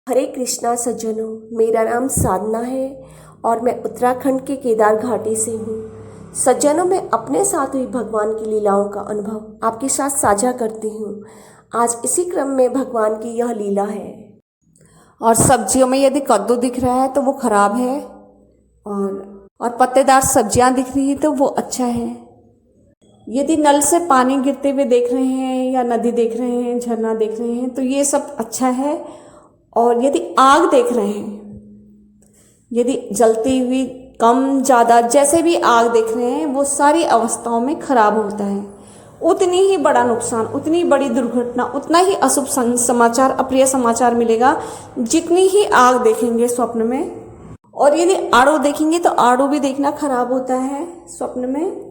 हरे कृष्णा सज्जनों, मेरा नाम साधना है और मैं उत्तराखंड के केदार घाटी से हूँ। सज्जनों, मैं अपने साथ हुई भगवान की लीलाओं का अनुभव आपके साथ साझा करती हूँ। आज इसी क्रम में भगवान की यह लीला है। और सब्जियों में यदि कद्दू दिख रहा है तो वो खराब है, और पत्तेदार सब्जियां दिख रही है तो वो अच्छा है। यदि नल से पानी गिरते हुए देख रहे हैं या नदी देख रहे हैं, झरना देख रहे हैं तो ये सब अच्छा है। और यदि आग देख रहे हैं, यदि जलती हुई कम ज़्यादा जैसे भी आग देख रहे हैं, वो सारी अवस्थाओं में खराब होता है। उतनी ही बड़ा नुकसान, उतनी बड़ी दुर्घटना, उतना ही अशुभ समाचार, अप्रिय समाचार मिलेगा जितनी ही आग देखेंगे स्वप्न में। और यदि आड़ू देखेंगे तो आड़ू भी देखना खराब होता है स्वप्न में।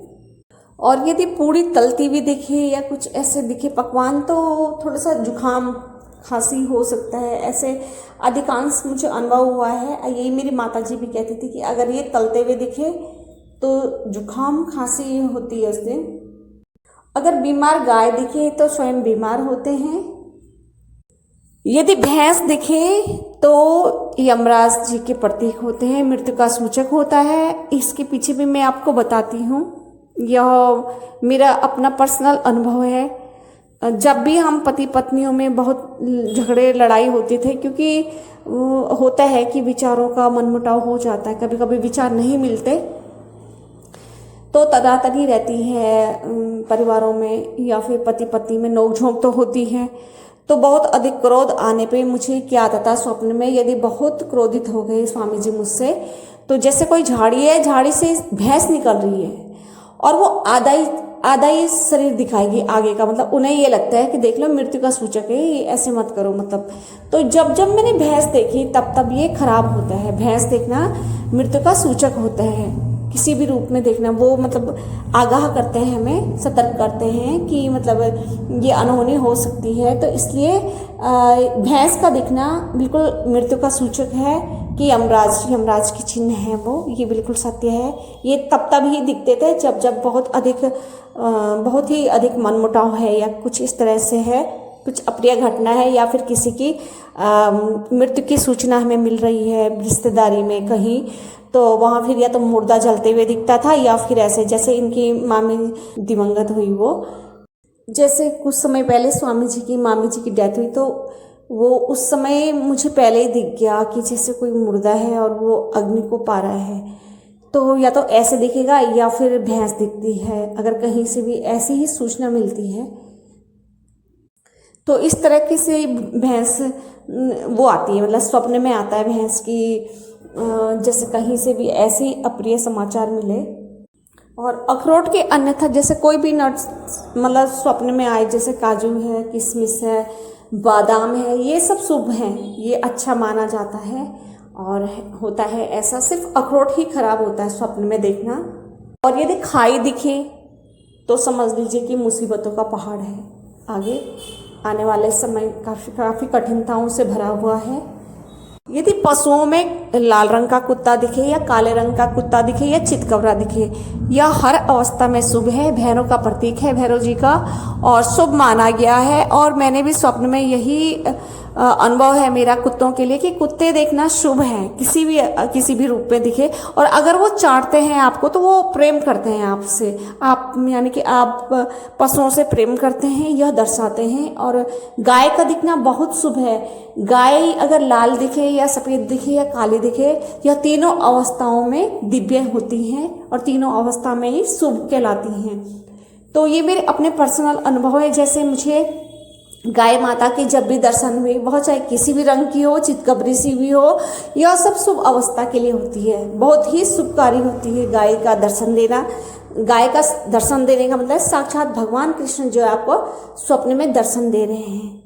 और यदि पूरी तलती हुई दिखे या कुछ ऐसे दिखे पकवान तो थोड़ा सा जुखाम खांसी हो सकता है। ऐसे अधिकांश मुझे अनुभव हुआ है। यही मेरी माता जी भी कहती थी कि अगर ये तलते हुए दिखे तो जुखाम खांसी होती है उस दिन। अगर बीमार गाय दिखे तो स्वयं बीमार होते हैं। यदि भैंस दिखे तो यमराज जी के प्रतीक होते हैं, मृत्यु का सूचक होता है। इसके पीछे भी मैं आपको बताती हूँ। यह मेरा अपना पर्सनल अनुभव है। जब भी हम पति पत्नियों में बहुत झगड़े लड़ाई होते थे, क्योंकि होता है कि विचारों का मनमुटाव हो जाता है, कभी कभी विचार नहीं मिलते तो तनातनी रहती है परिवारों में, या फिर पति पत्नी में नोकझोंक तो होती है। तो बहुत अधिक क्रोध आने पे मुझे क्या आता था स्वप्न में, यदि बहुत क्रोधित हो गए स्वामी जी मुझसे, तो जैसे कोई झाड़ी है, झाड़ी से भैंस निकल रही है और वो आधा ही शरीर दिखाएगी आगे का। मतलब उन्हें ये लगता है कि देख लो मृत्यु का सूचक है, ये ऐसे मत करो मतलब। तो जब जब मैंने भैंस देखी तब ये खराब होता है। भैंस देखना मृत्यु का सूचक होता है। किसी भी रूप में देखना वो मतलब आगाह करते हैं, हमें सतर्क करते हैं कि मतलब ये अनहोनी हो सकती है। तो इसलिए भैंस का दिखना बिल्कुल मृत्यु का सूचक है कि यमराज की चिन्ह है वो। ये बिल्कुल सत्य है। ये तब ही दिखते थे जब जब बहुत ही अधिक मनमुटाव है या कुछ इस तरह से है, कुछ अप्रिय घटना है, या फिर किसी की मृत्यु की सूचना हमें मिल रही है रिश्तेदारी में कहीं, तो वहाँ फिर या तो मुर्दा जलते हुए दिखता था या फिर ऐसे जैसे इनकी मामी दिवंगत हुई वो। जैसे कुछ समय पहले स्वामी जी की मामी जी की डेथ हुई तो वो उस समय मुझे पहले ही दिख गया कि जैसे कोई मुर्दा है और वो अग्नि को पा रहा है। तो या तो ऐसे दिखेगा या फिर भैंस दिखती है। अगर कहीं से भी ऐसी ही सूचना मिलती है तो इस तरह की से भैंस वो आती है, मतलब स्वप्न में आता है भैंस की, जैसे कहीं से भी ऐसे अप्रिय समाचार मिले। और अखरोट के अन्यथा जैसे कोई भी नट्स मतलब स्वप्न में आए, जैसे काजू है, किशमिश है, बादाम है, ये सब शुभ हैं, ये अच्छा माना जाता है। और होता है ऐसा, सिर्फ अखरोट ही खराब होता है स्वप्न में देखना। और यदि खाई दिखे तो समझ लीजिए कि मुसीबतों का पहाड़ है, आगे आने वाले समय काफ़ी कठिनताओं से भरा हुआ है। यदि पशुओं में लाल रंग का कुत्ता दिखे या काले रंग का कुत्ता दिखे या चितकबरा दिखे, यह हर अवस्था में शुभ है। भैरव का प्रतीक है, भैरव जी का, और शुभ माना गया है। और मैंने भी स्वप्न में यही अनुभव है मेरा कुत्तों के लिए कि कुत्ते देखना शुभ है, किसी भी रूप में दिखे। और अगर वो चाटते हैं आपको तो वो प्रेम करते हैं आपसे, आप यानी कि आप पशुओं से प्रेम करते हैं, यह दर्शाते हैं। और गाय का दिखना बहुत शुभ है। गाय अगर लाल दिखे या सफ़ेद दिखे या काली दिखे, यह तीनों अवस्थाओं में दिव्य होती हैं और तीनों अवस्था में ही शुभ कहलाती हैं। तो ये मेरे अपने पर्सनल अनुभव है। जैसे मुझे गाय माता के जब भी दर्शन हुए, बहुत चाहे किसी भी रंग की हो, चितकबरी सी भी हो, यह सब शुभ अवस्था के लिए होती है, बहुत ही शुभकारी होती है गाय का दर्शन देना। गाय का दर्शन देने का मतलब साक्षात भगवान कृष्ण जो आपको स्वप्न में दर्शन दे रहे हैं।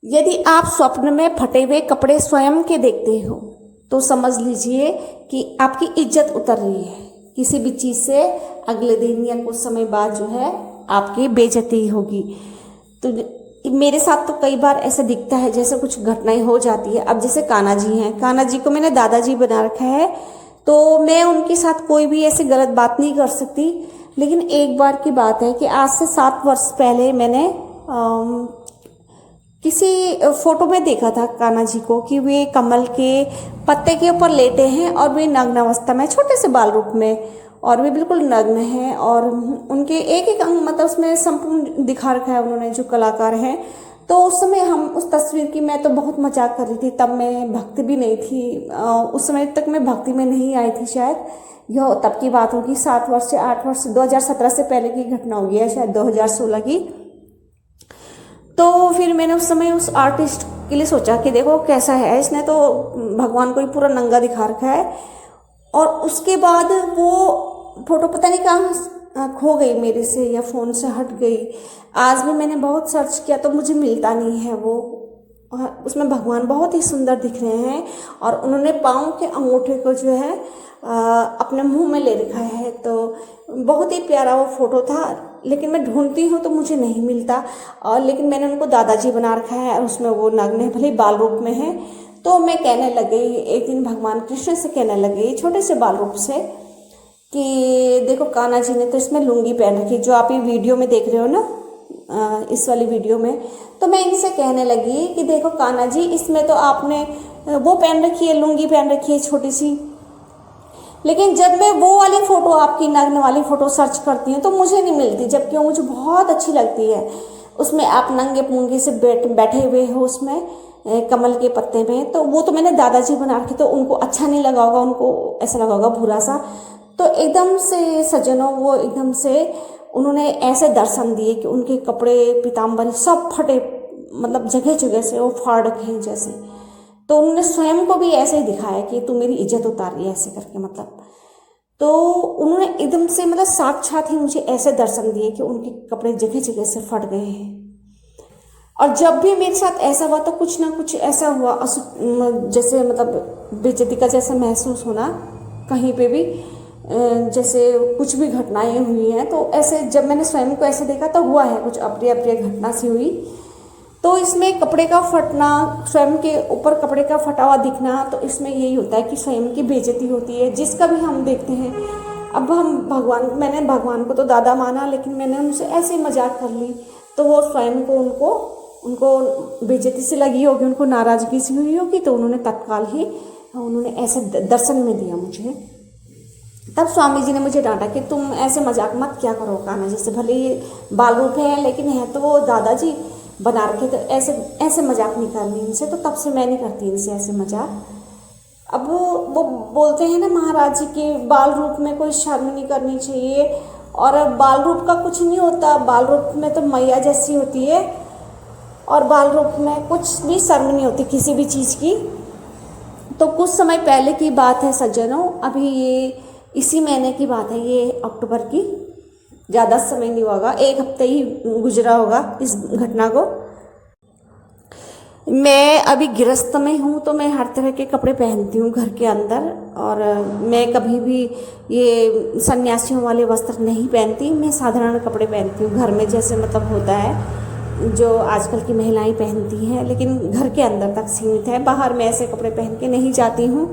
यदि आप स्वप्न में फटे हुए कपड़े स्वयं के देखते हो तो समझ लीजिए कि आपकी इज्जत उतर रही है। किसी भी चीज़ से अगले दिन या कुछ समय बाद जो है आपकी बेइज्जती होगी। तो मेरे साथ तो कई बार ऐसा दिखता है जैसे कुछ घटनाएं हो जाती है। अब जैसे कान्हा जी हैं, कान्हा जी को मैंने दादाजी बना रखा है, तो मैं उनके साथ कोई भी ऐसी गलत बात नहीं कर सकती। लेकिन एक बार की बात है कि आज से 7 वर्ष पहले मैंने किसी फोटो में देखा था कान्हा जी को कि वे कमल के पत्ते के ऊपर लेटे हैं और वे नग्न अवस्था में, छोटे से बाल रूप में, और वे बिल्कुल नग्न हैं। और उनके एक एक अंग मतलब उसमें संपूर्ण दिखा रखा है उन्होंने, जो कलाकार हैं। तो उस समय हम उस तस्वीर की मैं तो बहुत मजाक कर रही थी। तब मैं भक्ति भी नहीं थी, उस समय तक मैं भक्ति में नहीं आई थी शायद। यह तब की बात होगी, 7 वर्ष से 8 वर्ष, 2017 से पहले की घटना होगी है, शायद 2016 की। तो फिर मैंने उस समय उस आर्टिस्ट के लिए सोचा कि देखो कैसा है, इसने तो भगवान को ही पूरा नंगा दिखा रखा है। और उसके बाद वो फोटो पता नहीं कहाँ खो गई मेरे से, या फ़ोन से हट गई। आज भी मैंने बहुत सर्च किया तो मुझे मिलता नहीं है वो। उसमें भगवान बहुत ही सुंदर दिख रहे हैं और उन्होंने पाँव के अंगूठे को जो है अपने मुंह में ले रखा है। तो बहुत ही प्यारा वो फोटो था, लेकिन मैं ढूंढती हूँ तो मुझे नहीं मिलता। और लेकिन मैंने उनको दादाजी बना रखा है और उसमें वो नग्न है, भले बाल रूप में है। तो मैं कहने लग गई एक दिन, भगवान कृष्ण से कहने लग गई छोटे से बाल रूप से, कि देखो कान्हा जी ने तो इसमें लुंगी पहन रखी, जो आप ये वीडियो में देख रहे हो ना, इस वाली वीडियो में। तो मैं इनसे कहने लगी कि देखो कान्हा जी, इसमें तो आपने वो पहन रखी है, लुंगी पहन रखी है छोटी सी। लेकिन जब मैं वो वाली फ़ोटो, आपकी नग्न वाली फ़ोटो सर्च करती हूँ तो मुझे नहीं मिलती, जबकि वो मुझे बहुत अच्छी लगती है। उसमें आप नंगे पुंगे से बैठे हुए हो उसमें कमल के पत्ते में। तो वो तो मैंने दादाजी बना रखी, तो उनको अच्छा नहीं लगा होगा, उनको ऐसा लगा होगा बुरा सा। तो एकदम से सज्जनों, वो एकदम से उन्होंने ऐसे दर्शन दिए कि उनके कपड़े पीताम्बरी सब फटे, मतलब जगह जगह से वो फाड़ रखे हैं जैसे। तो उन्होंने स्वयं को भी ऐसे ही दिखाया कि तू मेरी इज्जत उतार रही है, ऐसे करके मतलब। तो उन्होंने एकदम से मतलब साक्षात ही मुझे ऐसे दर्शन दिए कि उनके कपड़े जगह जगह से फट गए हैं। और जब भी मेरे साथ ऐसा हुआ तो कुछ ना कुछ ऐसा हुआ, जैसे मतलब बेइज्जती का जैसा महसूस होना कहीं पे भी, जैसे कुछ भी घटनाएं हुई हैं। तो ऐसे जब मैंने स्वयं को ऐसे देखा तो हुआ है कुछ अप्रिय अप्रिय घटना सी हुई। तो इसमें कपड़े का फटना, स्वयं के ऊपर कपड़े का फटा हुआ दिखना, तो इसमें यही होता है कि स्वयं की बेइज्जती होती है, जिसका भी हम देखते हैं। अब मैंने भगवान को तो दादा माना, लेकिन मैंने उनसे ऐसे ही मजाक कर ली, तो वो स्वयं को उनको बेइज्जती से लगी होगी, उनको नाराज़गी सी हुई होगी। तो उन्होंने तत्काल ही उन्होंने ऐसे दर्शन में दिया मुझे। तब स्वामी जी ने मुझे डांटा कि तुम ऐसे मजाक मत क्या करो कान्हा जी से, भले ये बाल रूप है लेकिन है तो वो दादाजी बना रखे, तो ऐसे मजाक नहीं करनी इनसे। तो तब से मैं नहीं करती इनसे ऐसे मजाक। अब वो बोलते हैं ना महाराज जी कि बाल रूप में कोई शर्म नहीं करनी चाहिए, और बाल रूप का कुछ नहीं होता, बाल रूप में तो मैया जैसी होती है, और बाल रूप में कुछ भी शर्म नहीं होती किसी भी चीज़ की। तो कुछ समय पहले की बात है सज्जनों, अभी ये इसी महीने की बात है, ये अक्टूबर की, ज़्यादा समय नहीं होगा, 1 हफ्ते ही गुजरा होगा इस घटना को। मैं अभी गृहस्थ में हूँ, तो मैं हर तरह के कपड़े पहनती हूँ घर के अंदर, और मैं कभी भी ये सन्यासियों वाले वस्त्र नहीं पहनती। मैं साधारण कपड़े पहनती हूँ घर में, जैसे मतलब होता है जो आजकल की महिलाएं पहनती हैं, लेकिन घर के अंदर तक सीमित है। बाहर मैं ऐसे कपड़े पहन के नहीं जाती हूँ।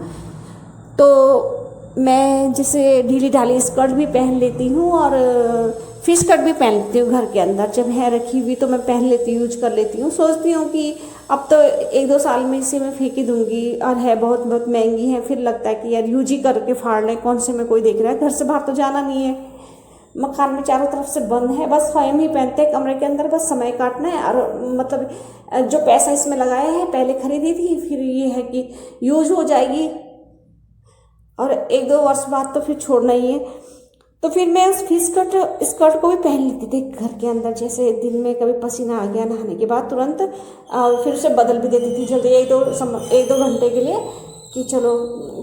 तो मैं जैसे ढीली ढाली स्कर्ट भी पहन लेती हूँ, और फिश कट भी पहन लेती हूँ घर के अंदर, जब है रखी हुई तो मैं पहन लेती हूँ, यूज कर लेती हूँ। सोचती हूँ कि अब तो 1-2 साल में इसे मैं फेंक ही दूँगी, और है बहुत बहुत महंगी है। फिर लगता है कि यार यूज ही करके फाड़ लें, कौन से में कोई देख रहा है, घर से बाहर तो जाना नहीं है, मकान में चारों तरफ से बंद है, बस स्वयं ही पहनते हैं कमरे के अंदर, बस समय काटना है। और मतलब जो पैसा इसमें लगाया है, पहले खरीदी थी, फिर ये है कि यूज हो जाएगी और 1-2 वर्ष बाद तो फिर छोड़ना ही है। तो फिर मैं उस स्कर्ट को भी पहन लेती थी घर के अंदर, जैसे दिन में कभी पसीना आ गया नहाने के बाद तुरंत, फिर उसे बदल भी देती थी जल्दी 1-2 घंटे के लिए, कि चलो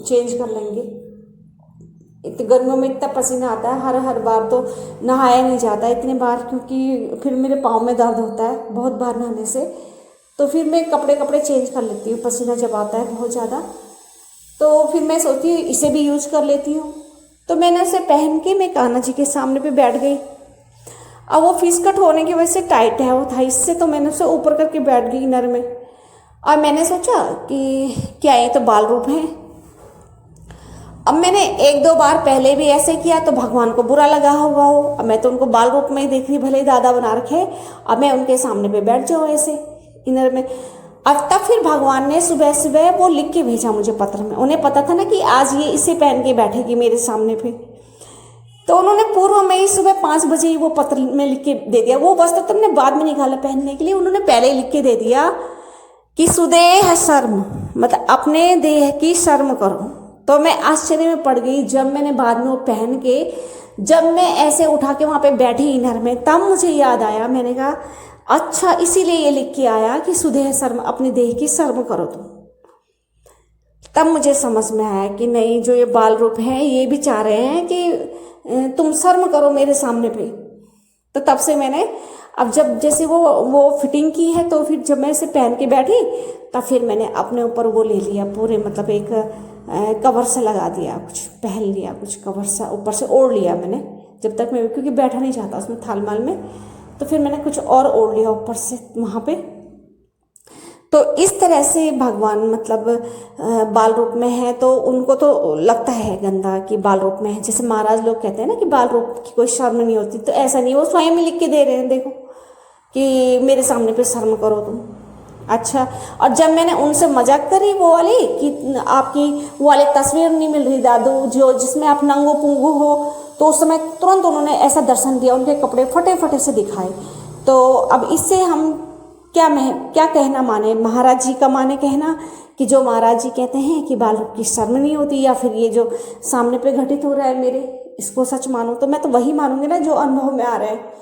चेंज कर लेंगे। इतनी गर्मियों में इतना पसीना आता है, हर बार तो नहाया नहीं जाता इतने बार, क्योंकि फिर मेरे पाँव में दर्द होता है बहुत बार नहाने से। तो फिर मैं कपड़े चेंज कर लेती हूँ पसीना जब आता है बहुत ज़्यादा। तो फिर मैं सोचती हूँ इसे भी यूज कर लेती हूँ। तो मैंने उसे पहन के मैं कान्हा जी के सामने पे बैठ गई। अब वो फिश कट होने की वजह से टाइट है वो था, इससे तो मैंने उसे ऊपर करके बैठ गई इनर में। और मैंने सोचा कि क्या ये तो बाल रूप है। अब मैंने 1-2 बार पहले भी ऐसे किया तो भगवान को बुरा लगा हुआ हो। अब मैं तो उनको बाल रूप में ही देख रही, भले दादा बना रखे, अब मैं उनके सामने पे बैठ जाऊँ ऐसे, इनर में। अब तब फिर भगवान ने सुबह सुबह वो लिख के भेजा मुझे पत्र में। उन्हें पता था ना कि आज ये इसे पहन के बैठेगी मेरे सामने पे, तो उन्होंने पूर्व में ही सुबह 5 बजे ही वो पत्र में लिख के दे दिया। वो वस्त्र तुमने बाद में निकाला पहनने के लिए, उन्होंने पहले ही लिख के दे दिया कि सुदेह शर्म, मतलब अपने देह की शर्म करो। तो मैं आश्चर्य में पड़ गई जब मैंने बाद में वो पहन के, जब मैं ऐसे उठा के वहाँ पे बैठी इनर में, तब मुझे याद आया। मैंने कहा अच्छा इसीलिए ये लिख के आया कि सुदेह शर्म, अपने देह की शर्म करो तुम। तब मुझे समझ में आया कि नहीं, जो ये बाल रूप हैं ये भी चाह रहे हैं कि तुम शर्म करो मेरे सामने पे। तो तब से मैंने, अब जब जैसे वो फिटिंग की है, तो फिर जब मैं इसे पहन के बैठी तब फिर मैंने अपने ऊपर वो ले लिया पूरे, मतलब एक कवर से लगा दिया, कुछ पहन लिया, कुछ कवर सा ऊपर से ओढ़ लिया मैंने, जब तक मैं, क्योंकि बैठा नहीं चाहता उसमें थाल माल में, तो फिर मैंने कुछ और ओढ़ लिया ऊपर से वहाँ पे। तो इस तरह से भगवान मतलब बाल रूप में है, तो उनको तो लगता है गंदा कि बाल रूप में है। जैसे महाराज लोग कहते हैं ना कि बाल रूप की कोई शर्म नहीं होती, तो ऐसा नहीं, वो स्वयं ही लिख के दे रहे हैं, देखो कि मेरे सामने पे शर्म करो तुम। अच्छा, और जब मैंने उनसे मजाक करी वो वाली कि आपकी वो वाली तस्वीर नहीं मिल रही दादू जो जिसमें आप नंगो पुंगू हो, तो उस समय तुरंत उन्होंने ऐसा दर्शन दिया, उनके कपड़े फटे फटे से दिखाए। तो अब इससे हम क्या कहना माने, महाराज जी का माने कहना कि जो महाराज जी कहते हैं कि बाल रूप की शर्म नहीं होती, या फिर ये जो सामने पे घटित हो रहा है मेरे, इसको सच मानो। तो मैं तो वही मानूंगी ना जो अनुभव में आ रहा है।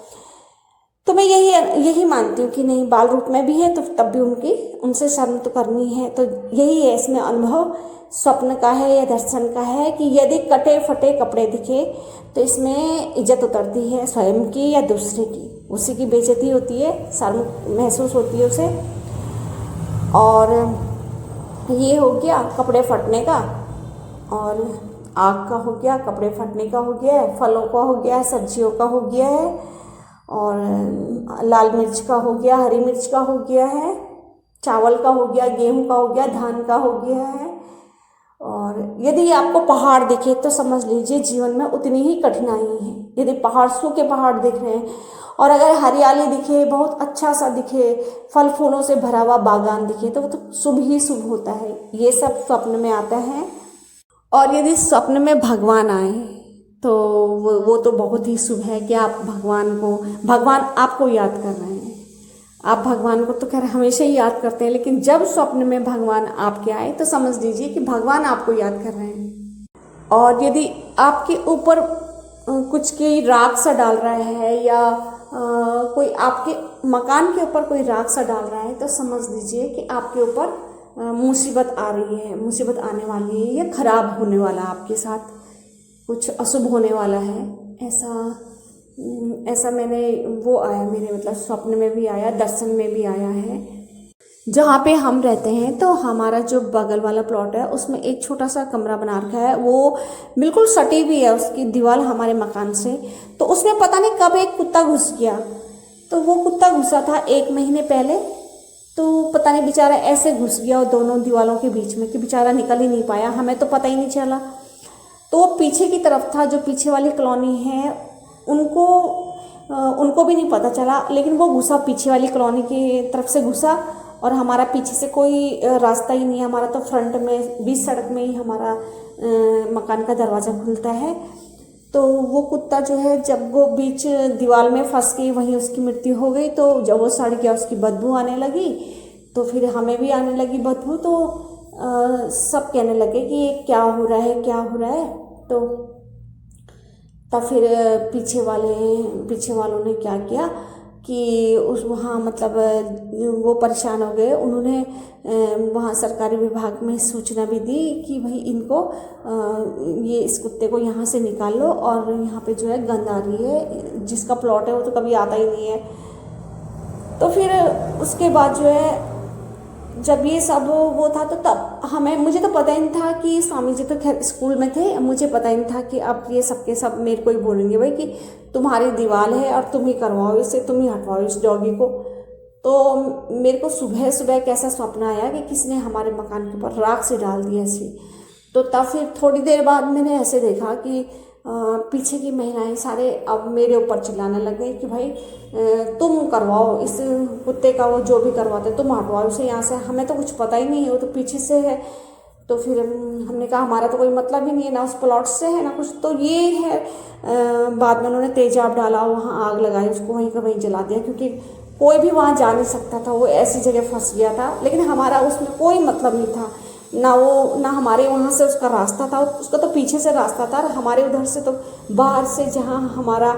तो मैं यही मानती हूँ कि नहीं, बाल रूप में भी है तो तब भी उनसे शर्म तो करनी है। तो यही है इसमें अनुभव, स्वप्न का है या दर्शन का है कि यदि कटे फटे कपड़े दिखे तो इसमें इज्जत उतरती है स्वयं की या दूसरे की, उसी की बेइज्जती होती है, शर्म महसूस होती है उसे। और ये हो गया कपड़े फटने का, और आग का हो गया, कपड़े फटने का हो गया है, फलों का हो गया है, सब्जियों का हो गया है, और लाल मिर्च का हो गया, हरी मिर्च का हो गया है, चावल का हो गया, गेहूं का हो गया, धान का हो गया है। और यदि आपको पहाड़ दिखे तो समझ लीजिए जीवन में उतनी ही कठिनाई है। यदि पहाड़, सूखे पहाड़ दिख रहे हैं, और अगर हरियाली दिखे, बहुत अच्छा सा दिखे, फल फूलों से भरा हुआ बागान दिखे, तो वो तो शुभ ही शुभ होता है। ये सब स्वप्न में आता है। और यदि स्वप्न में भगवान आए तो वो तो बहुत ही शुभ है कि आप भगवान आपको याद कर रहे हैं। आप भगवान को तो खैर हमेशा ही याद करते हैं, लेकिन जब स्वप्न में भगवान आपके आए तो समझ लीजिए कि भगवान आपको याद कर रहे हैं। और यदि आपके ऊपर कुछ कोई राख सा डाल रहा है, या कोई आपके मकान के ऊपर कोई राख सा डाल रहा है, तो समझ लीजिए कि आपके ऊपर मुसीबत आ रही है, मुसीबत आने वाली है, या खराब होने वाला, आपके साथ कुछ अशुभ होने वाला है। ऐसा मैंने वो आया मेरे, मतलब स्वप्न में भी आया, दर्शन में भी आया है। जहाँ पे हम रहते हैं तो हमारा जो बगल वाला प्लॉट है उसमें एक छोटा सा कमरा बना रखा है, वो बिल्कुल सटी हुई है उसकी दीवार हमारे मकान से। तो उसमें पता नहीं कब एक कुत्ता घुस गया। तो वो कुत्ता घुसा था 1 महीने पहले, तो पता नहीं बेचारा ऐसे घुस गया और दोनों दीवारों के बीच में कि बेचारा निकल ही नहीं पाया, हमें तो पता ही नहीं चला। तो वो पीछे की तरफ था, जो पीछे वाली कॉलोनी है उनको भी नहीं पता चला, लेकिन वो घुसा पीछे वाली कॉलोनी की तरफ से घुसा, और हमारा पीछे से कोई रास्ता ही नहीं है, हमारा तो फ्रंट में बीच सड़क में ही हमारा मकान का दरवाज़ा खुलता है। तो वो कुत्ता जो है, जब वो बीच दीवार में फंस गई, वहीं उसकी मृत्यु हो गई। तो जब वो सड़ गया, उसकी बदबू आने लगी, तो फिर हमें भी आने लगी बदबू। तो सब कहने लगे कि ये क्या हो रहा है, क्या हो रहा है। तो तब फिर पीछे वालों ने क्या किया कि वहाँ मतलब वो परेशान हो गए। उन्होंने वहाँ सरकारी विभाग में सूचना भी दी कि भाई इनको इस कुत्ते को यहाँ से निकाल लो, और यहाँ पे जो है गंद आ रही है, जिसका प्लॉट है वो तो कभी आता ही नहीं है। तो फिर उसके बाद जो है, जब ये सब वो था, तो तब मुझे तो पता ही नहीं था कि स्वामी जी तो खैर स्कूल में थे, मुझे पता ही नहीं था कि अब ये सबके सब मेरे को ही बोलेंगे भाई कि तुम्हारी दीवार है और तुम ही करवाओ इसे, तुम ही हटवाओ इस डॉगी को। तो मेरे को सुबह सुबह कैसा स्वप्न आया कि किसी ने हमारे मकान के ऊपर राख से डाल दिया ऐसी। तो तब फिर थोड़ी देर बाद मैंने ऐसे देखा कि पीछे की महिलाएं सारे अब मेरे ऊपर चिल्लाने लग गई कि भाई तुम करवाओ इस कुत्ते का, वो जो भी करवाते तुम हटवाओ उसे यहाँ से, हमें तो कुछ पता ही नहीं है, वो तो पीछे से है। तो फिर हमने कहा हमारा तो कोई मतलब ही नहीं है, ना उस प्लॉट से है ना कुछ। तो ये है बाद में उन्होंने तेजाब डाला, वहाँ आग लगाई, उसको वहीं का वहीं जला दिया, क्योंकि कोई भी वहाँ जा नहीं सकता था, वो ऐसी जगह फंस गया था। लेकिन हमारा उसमें कोई मतलब नहीं था, ना हमारे वहाँ से उसका रास्ता था, उसका तो पीछे से रास्ता था, और हमारे उधर से तो बाहर से जहाँ हमारा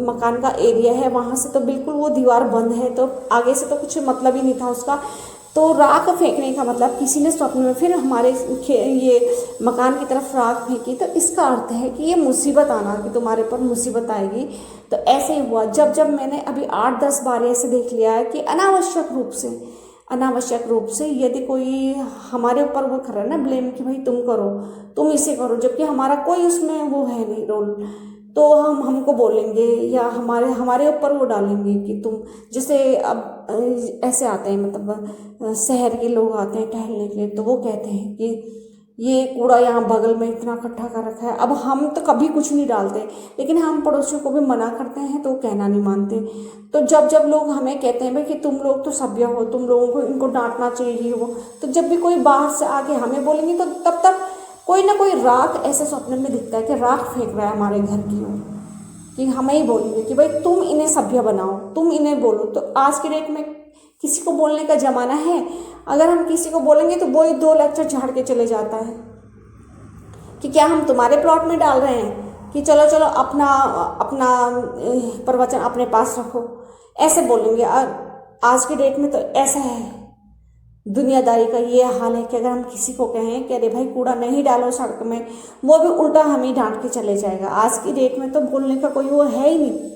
मकान का एरिया है वहाँ से तो बिल्कुल वो दीवार बंद है, तो आगे से तो कुछ मतलब ही नहीं था उसका। तो राख फेंकने का मतलब किसी ने स्वप्न में फिर हमारे ये मकान की तरफ राख फेंकी, तो इसका अर्थ है कि ये मुसीबत आना, कि तुम्हारे पर मुसीबत आएगी। तो ऐसे ही हुआ। जब मैंने अभी 8-10 बार ऐसे देख लिया है कि अनावश्यक रूप से यदि कोई हमारे ऊपर वो कर रहा है ना ब्लेम, कि भाई तुम करो, तुम इसे करो, जबकि हमारा कोई उसमें वो है नहीं रोल, तो हमको बोलेंगे या हमारे ऊपर वो डालेंगे कि तुम, जैसे अब ऐसे आते हैं, मतलब शहर के लोग आते हैं टहलने के लिए, तो वो कहते हैं कि ये कूड़ा यहाँ बगल में इतना इकट्ठा कर रखा है। अब हम तो कभी कुछ नहीं डालते, लेकिन हम पड़ोसियों को भी मना करते हैं तो वो कहना नहीं मानते। तो जब लोग हमें कहते हैं भाई कि तुम लोग तो सभ्य हो, तुम लोगों को इनको डांटना चाहिए वो, तो जब भी कोई बाहर से आके हमें बोलेंगे तो तब तक कोई ना कोई राख ऐसे स्वप्न में दिखता है कि राख फेंक रहा है हमारे घर की ओर, कि हमें ही बोलेंगे कि भाई तुम इन्हें सभ्य बनाओ, तुम इन्हें बोलो। तो आज की डेट में किसी को बोलने का ज़माना है, अगर हम किसी को बोलेंगे तो वो ही 2 लेक्चर झाड़ के चले जाता है कि क्या हम तुम्हारे प्लॉट में डाल रहे हैं, कि चलो चलो अपना प्रवचन अपने पास रखो, ऐसे बोलेंगे। आज की डेट में तो ऐसा है, दुनियादारी का ये हाल है कि अगर हम किसी को कहें कि अरे भाई कूड़ा नहीं डालो सड़क में, वो भी उल्टा हम ही डांट के चले जाएगा। आज की डेट में तो बोलने का कोई वो है ही नहीं।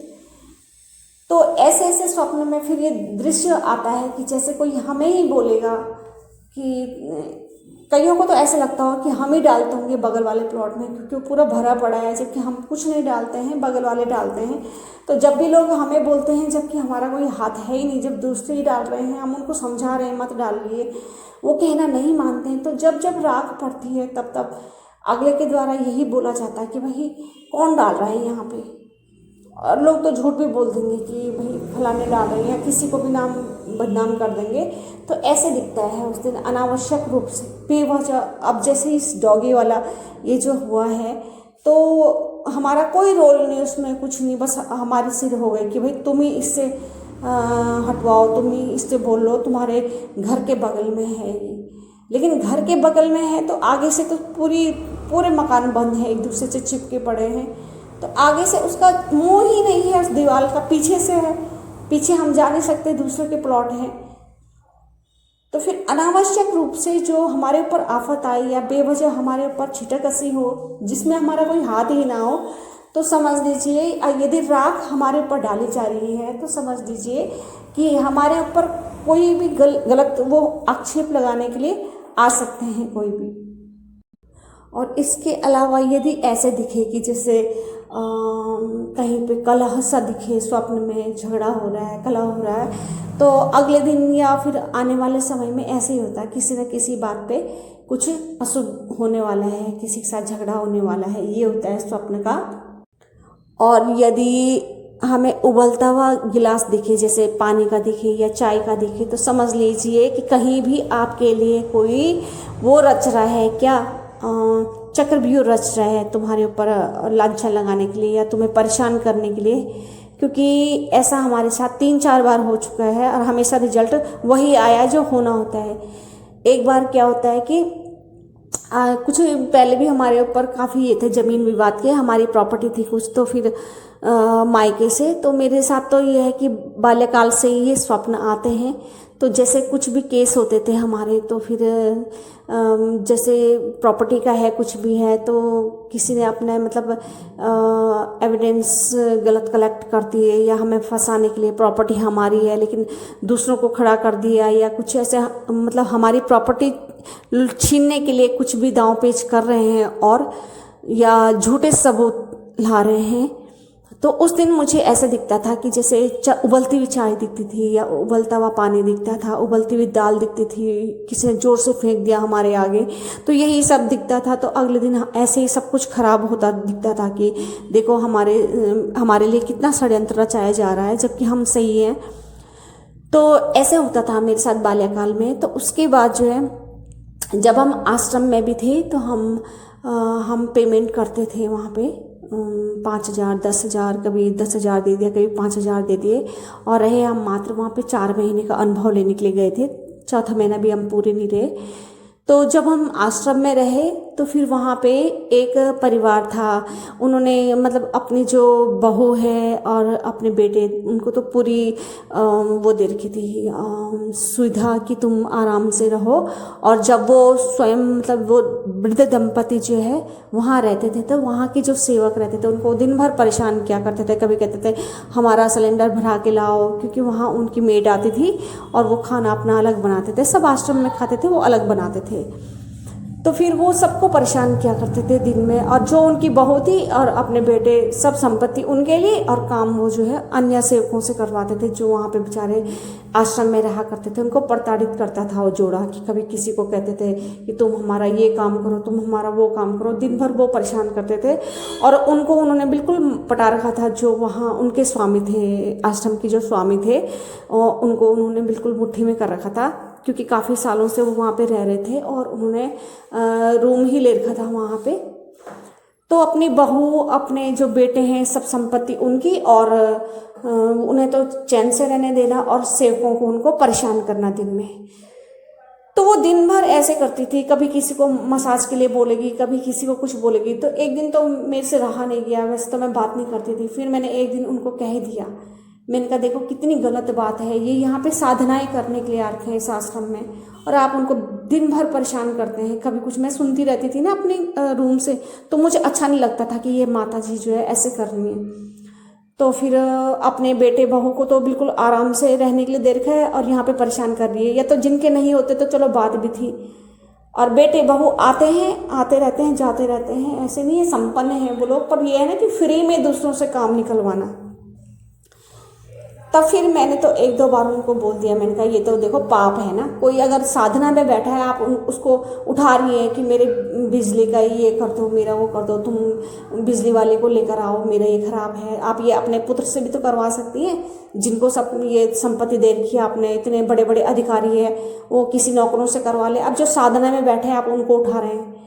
तो ऐसे स्वप्न में फिर ये दृश्य आता है कि जैसे कोई हमें ही बोलेगा, कि कईयों को तो ऐसा लगता हो कि हम ही डालते होंगे बगल वाले प्लॉट में, क्योंकि वो पूरा भरा पड़ा है, जबकि हम कुछ नहीं डालते हैं, बगल वाले डालते हैं। तो जब भी लोग हमें बोलते हैं, जबकि हमारा कोई हाथ है ही नहीं, जब दूसरे ही डाल रहे हैं, हम उनको समझा रहे हैं मत डालिए, वो कहना नहीं मानते हैं। तो जब राख पड़ती है तब अगले के द्वारा यही बोला जाता है कि भाई कौन डाल रहा है यहाँ पे, और लोग तो झूठ भी बोल देंगे कि भाई फलाने डाल रहे हैं, या किसी को भी नाम बदनाम कर देंगे। तो ऐसे दिखता है उस दिन अनावश्यक रूप से बेवजह। अब जैसे इस डॉगी वाला ये जो हुआ है, तो हमारा कोई रोल नहीं उसमें, कुछ नहीं, बस हमारी सिर हो गई कि भाई तुम ही इससे हटवाओ, तुम ही इससे बोल लो, तुम्हारे घर के बगल में है ये। लेकिन घर के बगल में है तो आगे से तो पूरे मकान बंद है, एक दूसरे से चिपके पड़े हैं, तो आगे से उसका मुंह ही नहीं है उस दीवार का, पीछे से है, पीछे हम जा नहीं सकते, दूसरे के प्लॉट हैं। तो फिर अनावश्यक रूप से जो हमारे ऊपर आफत आई या बेवजह हमारे ऊपर छिटकसी हो, जिसमें हमारा कोई हाथ ही ना हो, तो समझ लीजिए यदि राख हमारे ऊपर डाली जा रही है तो समझ लीजिए कि हमारे ऊपर कोई भी गलत वो आक्षेप लगाने के लिए आ सकते हैं कोई भी। और इसके अलावा यदि ऐसे दिखे कि जैसे कहीं पे कलह सा दिखे, स्वप्न में झगड़ा हो रहा है, कलह हो रहा है, तो अगले दिन या फिर आने वाले समय में ऐसे ही होता है, किसी न किसी बात पे कुछ अशुभ होने वाला है, किसी के साथ झगड़ा होने वाला है, ये होता है स्वप्न का। और यदि हमें उबलता हुआ गिलास दिखे, जैसे पानी का दिखे या चाय का दिखे, तो समझ लीजिए कि कहीं भी आपके लिए कोई वो रच रहा है, क्या चक्रव्यूह रच रहा है तुम्हारे ऊपर लांछन लगाने के लिए या तुम्हें परेशान करने के लिए। क्योंकि ऐसा हमारे साथ 3-4 बार हो चुका है और हमेशा रिजल्ट वही आया जो होना होता है। एक बार क्या होता है कि कुछ पहले भी हमारे ऊपर काफ़ी ये थे ज़मीन विवाद के, हमारी प्रॉपर्टी थी कुछ, तो फिर मायके से, तो मेरे साथ तो ये है कि बाल्यकाल से ही ये स्वप्न आते हैं। तो जैसे कुछ भी केस होते थे हमारे, तो फिर जैसे प्रॉपर्टी का है, कुछ भी है, तो किसी ने अपने मतलब एविडेंस गलत कलेक्ट कर दिए या हमें फंसाने के लिए, प्रॉपर्टी हमारी है लेकिन दूसरों को खड़ा कर दिया, या कुछ ऐसे मतलब हमारी प्रॉपर्टी छीनने के लिए कुछ भी दांव पेच कर रहे हैं और या झूठे सबूत ला रहे हैं। तो उस दिन मुझे ऐसा दिखता था कि जैसे उबलती हुई चाय दिखती थी, या उबलता हुआ पानी दिखता था, उबलती हुई दाल दिखती थी, किसी ने ज़ोर से फेंक दिया हमारे आगे, तो यही सब दिखता था। तो अगले दिन ऐसे ही सब कुछ खराब होता दिखता था कि देखो हमारे लिए कितना षड्यंत्र रचाया जा रहा है, जबकि हम सही हैं। तो ऐसे होता था मेरे साथ बाल्यकाल में। तो उसके बाद जो है, जब हम आश्रम में भी थे तो हम पेमेंट करते थे वहाँ पे 5,000, 10,000, कभी 10,000 दे दिया, कभी 5,000 दे दिए, और रहे हम मात्र वहाँ पे 4 महीने का अनुभव लेने के लिए गए थे। चौथा महीना भी हम पूरे नहीं रहे। तो जब हम आश्रम में रहे तो फिर वहाँ पे एक परिवार था, उन्होंने मतलब अपनी जो बहू है और अपने बेटे, उनको तो पूरी वो दे रखी थी सुविधा कि तुम आराम से रहो। और जब वो स्वयं मतलब वो वृद्ध दंपति जो है वहाँ रहते थे, तो वहाँ के जो सेवक रहते थे उनको दिन भर परेशान किया करते थे। कभी कहते थे हमारा सिलेंडर भरा के लाओ, क्योंकि वहाँ उनकी मेड आती थी और वो खाना अपना अलग बनाते थे, सब आश्रम में खाते थे, वो अलग बनाते थे। तो फिर वो सबको परेशान किया करते थे दिन में, और जो उनकी बहू थी और अपने बेटे, सब संपत्ति उनके लिए, और काम वो जो है अन्य सेवकों से करवाते थे जो वहाँ पे बेचारे आश्रम में रहा करते थे। उनको प्रताड़ित करता था वो जोड़ा, कि कभी किसी को कहते थे कि तुम हमारा ये काम करो, तुम हमारा वो काम करो, दिन भर वो परेशान करते थे। और उनको उन्होंने बिल्कुल पटा रखा था, जो वहाँ उनके स्वामी थे, आश्रम के जो स्वामी थे, उनको उन्होंने बिल्कुल मुट्ठी में कर रखा था, क्योंकि काफ़ी सालों से वो वहाँ पे रह रहे थे और उन्होंने रूम ही ले रखा था वहाँ पे। तो अपनी बहू, अपने जो बेटे हैं, सब संपत्ति उनकी, और उन्हें तो चैन से रहने देना, और सेवकों को उनको परेशान करना दिन में। तो वो दिन भर ऐसे करती थी, कभी किसी को मसाज के लिए बोलेगी, कभी किसी को कुछ बोलेगी। तो एक दिन तो मेरे से रहा नहीं गया, वैसे तो मैं बात नहीं करती थी। फिर मैंने एक दिन उनको कह दिया, मैंने कहा देखो कितनी गलत बात है, ये यहाँ पे साधनाएं करने के लिए आ रखे हैं इस आश्रम में, और आप उनको दिन भर परेशान करते हैं। कभी कुछ मैं सुनती रहती थी ना अपने रूम से, तो मुझे अच्छा नहीं लगता था कि ये माता जी जो है ऐसे कर रही हैं। तो फिर अपने बेटे बहू को तो बिल्कुल आराम से रहने के लिए दे रखा है, और यहाँ पे परेशान कर रही है। या तो जिनके नहीं होते तो चलो बात भी थी, और बेटे बहू आते रहते हैं, जाते रहते हैं, ऐसे नहीं है, संपन्न है वो लोग, पर ये है ना कि फ्री में दूसरों से काम निकलवाना। तब फिर मैंने तो 1-2 बार उनको बोल दिया, मैंने कहा ये तो देखो पाप है ना, कोई अगर साधना में बैठा है, आप उसको उठा रही है कि मेरे बिजली का ये कर दो, मेरा वो कर दो, तुम बिजली वाले को लेकर आओ, मेरा ये खराब है। आप ये अपने पुत्र से भी तो करवा सकती हैं, जिनको सब ये संपत्ति दे रखी है आपने, इतने बड़े बड़े अधिकारी है, वो किसी नौकरों से करवा ले। अब जो साधना में बैठे हैं आप उनको उठा रहे हैं।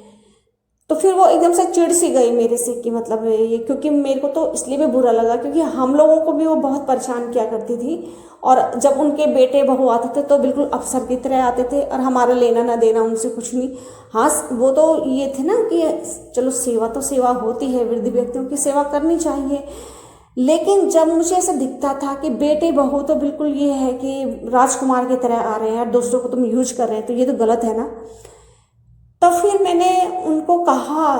तो फिर वो एकदम से चिढ़ सी गई मेरे से कि मतलब ये, क्योंकि मेरे को तो इसलिए भी बुरा लगा क्योंकि हम लोगों को भी वो बहुत परेशान किया करती थी। और जब उनके बेटे बहू आते थे तो बिल्कुल अफसर की तरह आते थे, और हमारा लेना ना देना उनसे कुछ नहीं। हाँ, वो तो ये थे ना कि चलो सेवा तो सेवा होती है, वृद्ध व्यक्तियों की सेवा करनी चाहिए। लेकिन जब मुझे ऐसा दिखता था कि बेटे बहू तो बिल्कुल ये है कि राजकुमार की तरह आ रहे हैं और दूसरों को तुम यूज कर रहे हैं, तो ये तो गलत है ना। तो फिर मैंने उनको कहा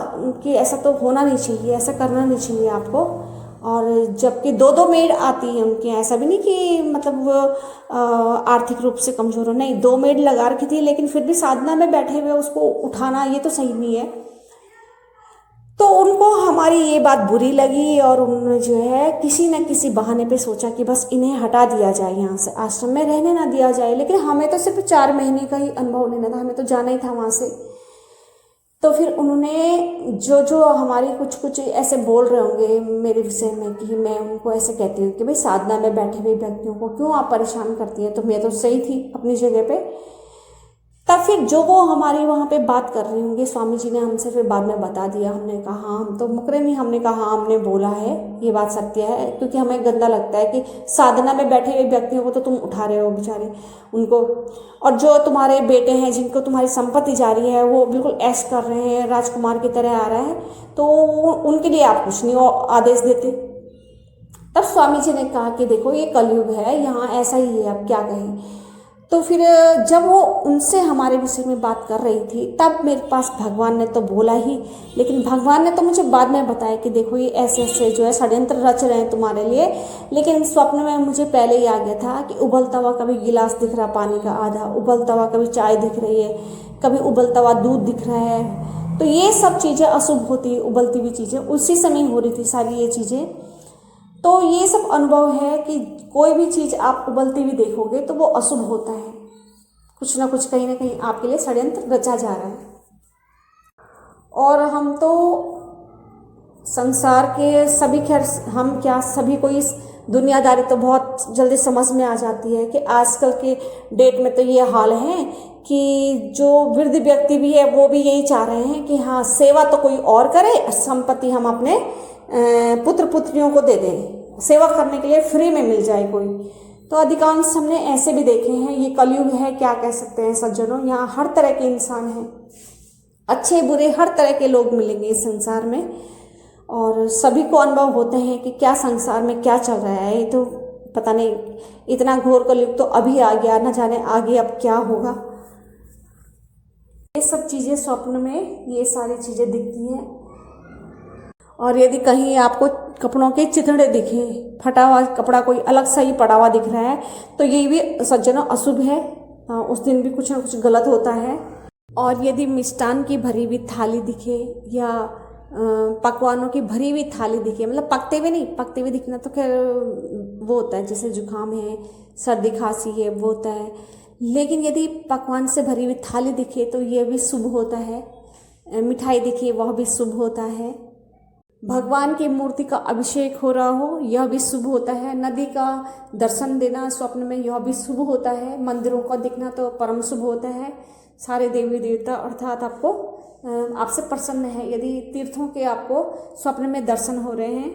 कि ऐसा तो होना नहीं चाहिए, ऐसा करना नहीं चाहिए आपको। और जबकि 2-2 मेड आती हैं उनके, ऐसा भी नहीं कि मतलब वो आर्थिक रूप से कमज़ोर हो, नहीं, 2 मेड लगा रखी थी, लेकिन फिर भी साधना में बैठे हुए उसको उठाना ये तो सही नहीं है। तो उनको हमारी ये बात बुरी लगी, और उन्होंने जो है किसी न किसी बहाने पे सोचा कि बस इन्हें हटा दिया जाए यहाँ से, आश्रम में रहने ना दिया जाए। लेकिन हमें तो सिर्फ 4 महीने का ही अनुभव लेना था, हमें तो जाना ही था वहाँ से। तो फिर उन्होंने जो हमारी कुछ ऐसे बोल रहे होंगे मेरे विषय में, कि मैं उनको ऐसे कहती हूँ कि भाई साधना में बैठे हुए व्यक्तियों को क्यों आप परेशान करती हैं, तो मैं तो सही थी अपनी जगह पे। तब फिर जो वो हमारी वहाँ पे बात कर रही होंगी, स्वामी जी ने हमसे फिर बाद में बता दिया। हमने कहा हाँ, हम तो मुकरे नहीं, हमने कहा हाँ, हमने बोला है, ये बात सत्य है। क्योंकि हमें गंदा लगता है कि साधना में बैठे हुए व्यक्तियों को तो तुम उठा रहे हो बेचारे उनको, और जो तुम्हारे बेटे हैं जिनको तुम्हारी संपत्ति जा रही है वो बिल्कुल ऐश कर रहे हैं, राजकुमार की तरह आ रहे हैं, तो उनके लिए आप कुछ नहीं आदेश देते। तब स्वामी जी ने कहा कि देखो ये कलयुग है, यहाँ ऐसा ही है, अब क्या कहें। तो फिर जब वो उनसे हमारे विषय में बात कर रही थी, तब मेरे पास भगवान ने तो बोला ही, लेकिन भगवान ने तो मुझे बाद में बताया कि देखो ये ऐसे ऐसे जो है षड्यंत्र रच रहे हैं तुम्हारे लिए। लेकिन स्वप्न में मुझे पहले ही आ गया था कि उबलता हुआ कभी गिलास दिख रहा पानी का आधा, उबलता हुआ कभी चाय दिख रही है, कभी उबलता हुआ दूध दिख रहा है। तो ये सब चीज़ें अशुभ होती, उबलती हुई चीज़ें उसी समय हो रही थी सारी ये चीज़ें। तो ये सब अनुभव है कि कोई भी चीज़ आप उबलती हुई देखोगे तो वो अशुभ होता है, कुछ ना कुछ कहीं ना कहीं आपके लिए षड्यंत्र रचा जा रहा है। और हम तो संसार के सभी, खैर हम क्या सभी को इस दुनियादारी तो बहुत जल्दी समझ में आ जाती है कि आजकल के डेट में तो ये हाल है कि जो वृद्ध व्यक्ति भी है वो भी यही चाह रहे हैं कि हाँ सेवा तो कोई और करे, संपत्ति हम अपने पुत्र पुत्रियों को दे दें, सेवा करने के लिए फ्री में मिल जाए कोई। तो अधिकांश हमने ऐसे भी देखे हैं। ये कलयुग है, क्या कह सकते हैं सज्जनों, यहाँ हर तरह के इंसान हैं, अच्छे बुरे हर तरह के लोग मिलेंगे इस संसार में, और सभी को अनुभव होते हैं कि क्या संसार में क्या चल रहा है। ये तो पता नहीं, इतना घोर कलयुग तो अभी आ गया, न जाने आगे अब क्या होगा। ये सब चीज़ें स्वप्न में ये सारी चीज़ें दिखती हैं। और यदि कहीं आपको कपड़ों के चिथड़े दिखे, फटा हुआ कपड़ा कोई अलग सा ही पड़ा हुआ दिख रहा है, तो ये भी सज्जनों अशुभ है, उस दिन भी कुछ ना कुछ गलत होता है। और यदि मिष्ठान की भरी हुई थाली दिखे या पकवानों की भरी हुई थाली दिखे, मतलब पकते हुए नहीं, पकते हुए दिखना तो खैर वो होता है जैसे जुकाम है, सर्दी खांसी है, वो होता है। लेकिन यदि पकवान से भरी हुई थाली दिखे तो यह भी शुभ होता है, मिठाई दिखे वह भी शुभ होता है, भगवान की मूर्ति का अभिषेक हो रहा हो यह भी शुभ होता है, नदी का दर्शन देना स्वप्न में यह भी शुभ होता है, मंदिरों का दिखना तो परम शुभ होता है। सारे देवी देवता अर्थात आपको आपसे प्रसन्न है यदि तीर्थों के आपको स्वप्न में दर्शन हो रहे हैं।